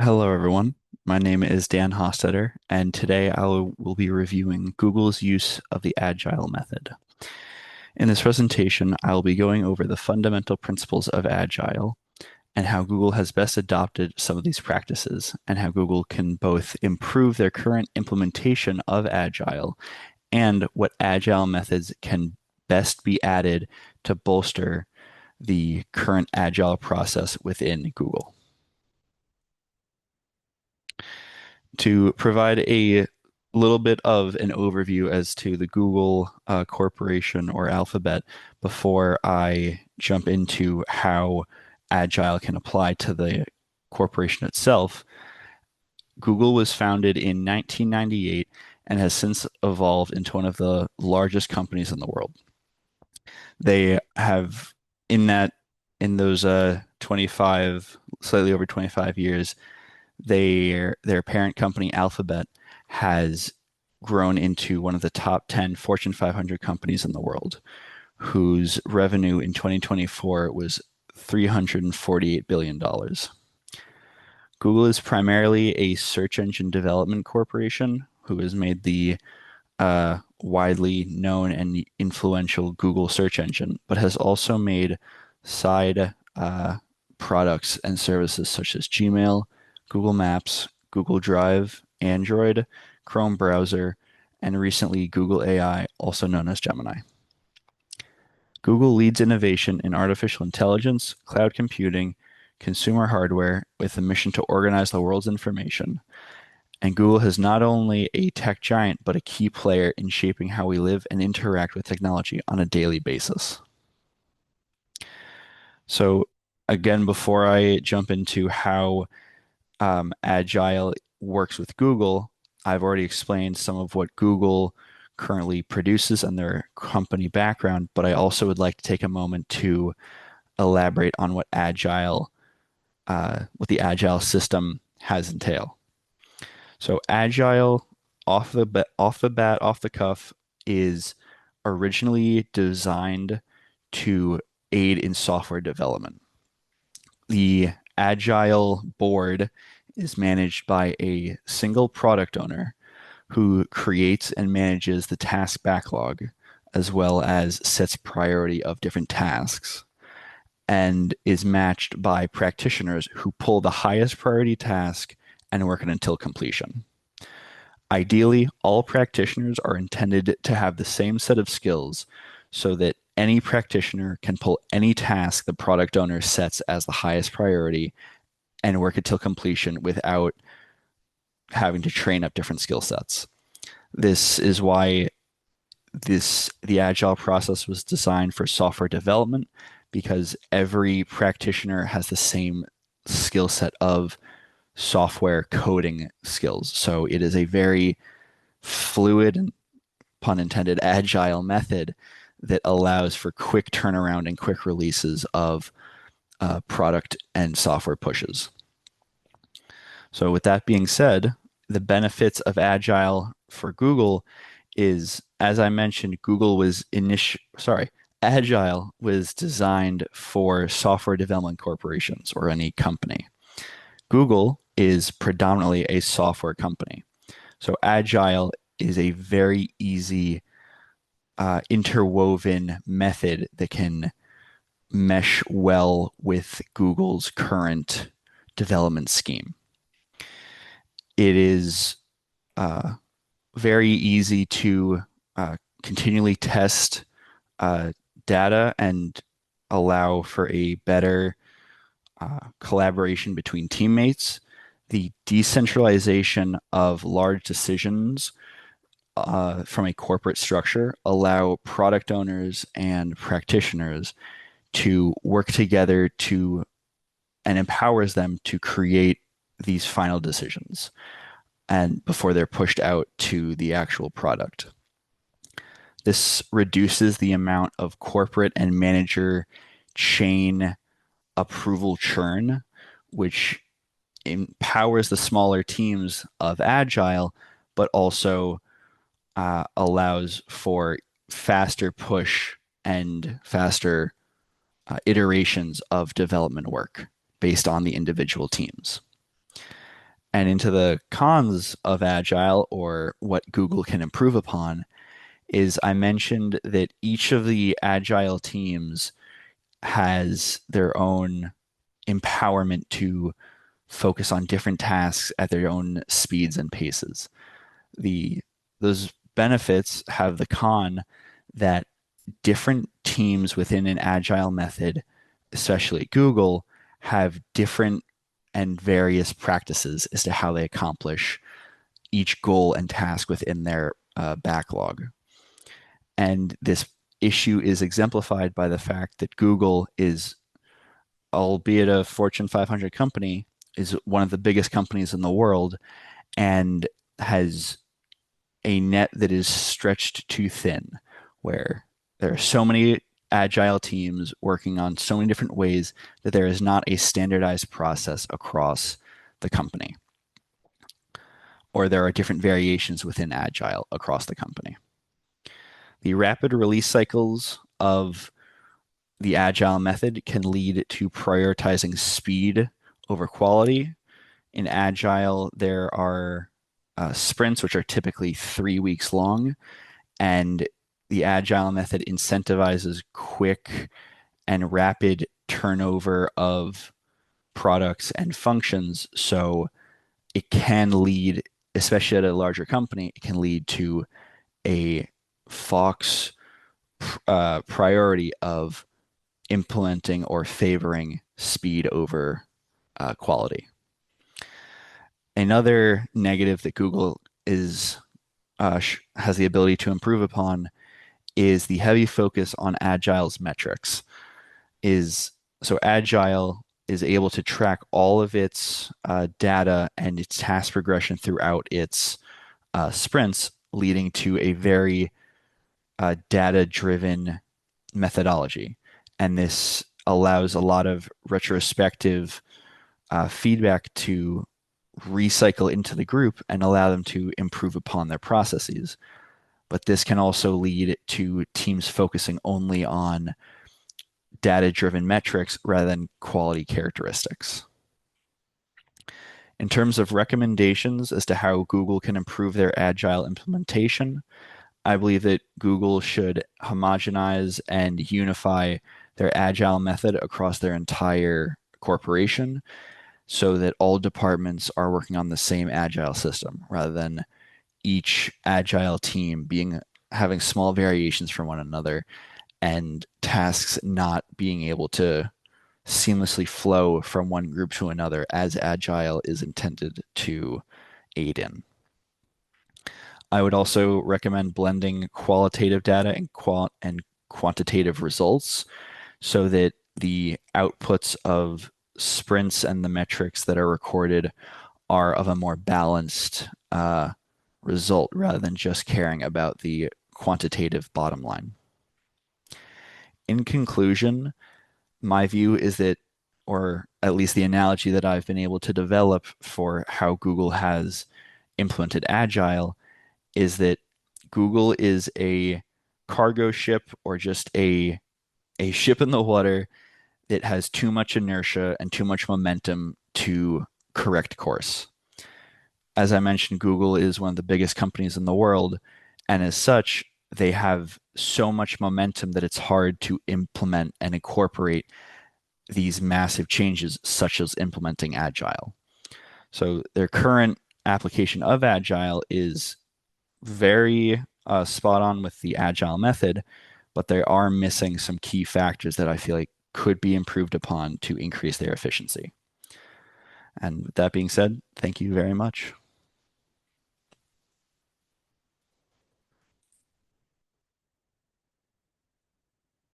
Hello, everyone. My name is Dan Hostetter, and today will be reviewing Google's use of the Agile method. In this presentation, I will be going over the fundamental principles of Agile and how Google has best adopted some of these practices, and how Google can both improve their current implementation of Agile and what Agile methods can best be added to bolster the current Agile process within Google. To provide a little bit of an overview as to the Google Corporation or Alphabet before I jump into how Agile can apply to the corporation itself. Google was founded in 1998 and has since evolved into one of the largest companies in the world. They have in that in those 25 slightly over 25 years, their parent company Alphabet has grown into one of the top 10 Fortune 500 companies in the world, whose revenue in 2024 was $348 billion. Google is primarily a search engine development corporation who has made the widely known and influential Google search engine, but has also made side products and services such as Gmail, Google Maps, Google Drive, Android, Chrome browser, and recently Google AI, also known as Gemini. Google leads innovation in artificial intelligence, cloud computing, consumer hardware with a mission to organize the world's information. And Google is not only a tech giant, but a key player in shaping how we live and interact with technology on a daily basis. So, again, before I jump into how Agile works with Google, I've already explained some of what Google currently produces and their company background, but I also would like to take a moment to elaborate on what what the Agile system has entail. So Agile, off the cuff, is originally designed to aid in software development. The Agile board is managed by a single product owner who creates and manages the task backlog, as well as sets priority of different tasks, and is matched by practitioners who pull the highest priority task and work it until completion. Ideally, all practitioners are intended to have the same set of skills so that any practitioner can pull any task the product owner sets as the highest priority and work it till completion without having to train up different skill sets. This is why the agile process was designed for software development, because every practitioner has the same skill set of software coding skills. So it is a very fluid and, pun intended, agile method that allows for quick turnaround and quick releases of product and software pushes. So with that being said, the benefits of agile for Google is, as I mentioned, Agile was designed for software development corporations or any company. Google is predominantly a software company. So Agile is a very easy interwoven method that can mesh well with Google's current development scheme. It is very easy to continually test data and allow for a better collaboration between teammates. The decentralization of large decisions from a corporate structure allow product owners and practitioners to work together and empowers them to create these final decisions and before they're pushed out to the actual product. This reduces the amount of corporate and manager chain approval churn, which empowers the smaller teams of Agile, but also allows for faster push and faster iterations of development work based on the individual teams. And into the cons of Agile, or what Google can improve upon, is I mentioned that each of the Agile teams has their own empowerment to focus on different tasks at their own speeds and paces. The those benefits have the con that different teams within an agile method, especially Google, have different and various practices as to how they accomplish each goal and task within their backlog. And this issue is exemplified by the fact that Google is, albeit a Fortune 500 company, is one of the biggest companies in the world and has a net that is stretched too thin, where there are so many agile teams working on so many different ways that there is not a standardized process across the company, or there are different variations within agile across the company. The rapid release cycles of the agile method can lead to prioritizing speed over quality. In agile, there are sprints, which are typically 3 weeks long, and the agile method incentivizes quick and rapid turnover of products and functions. So it can lead, especially at a larger company, it can lead to a Fox priority of implementing or favoring speed over quality. Another negative that Google is has the ability to improve upon is the heavy focus on Agile's metrics. Is so Agile is able to track all of its data and its task progression throughout its sprints, leading to a very data-driven methodology. And this allows a lot of retrospective feedback to recycle into the group and allow them to improve upon their processes. But this can also lead to teams focusing only on data-driven metrics rather than quality characteristics. In terms of recommendations as to how Google can improve their agile implementation, I believe that Google should homogenize and unify their agile method across their entire corporation so that all departments are working on the same agile system rather than each agile team being having small variations from one another and tasks not being able to seamlessly flow from one group to another as agile is intended to aid in. I would also recommend blending qualitative data and quantitative results so that the outputs of sprints and the metrics that are recorded are of a more balanced result rather than just caring about the quantitative bottom line. In conclusion, my view is that, or at least the analogy that I've been able to develop for how Google has implemented Agile, is that Google is a cargo ship or just a ship in the water that has too much inertia and too much momentum to correct course. As I mentioned, Google is one of the biggest companies in the world, and as such, they have so much momentum that it's hard to implement and incorporate these massive changes, such as implementing Agile. So their current application of Agile is very spot on with the Agile method, but they are missing some key factors that I feel like could be improved upon to increase their efficiency. And with that being said, thank you very much.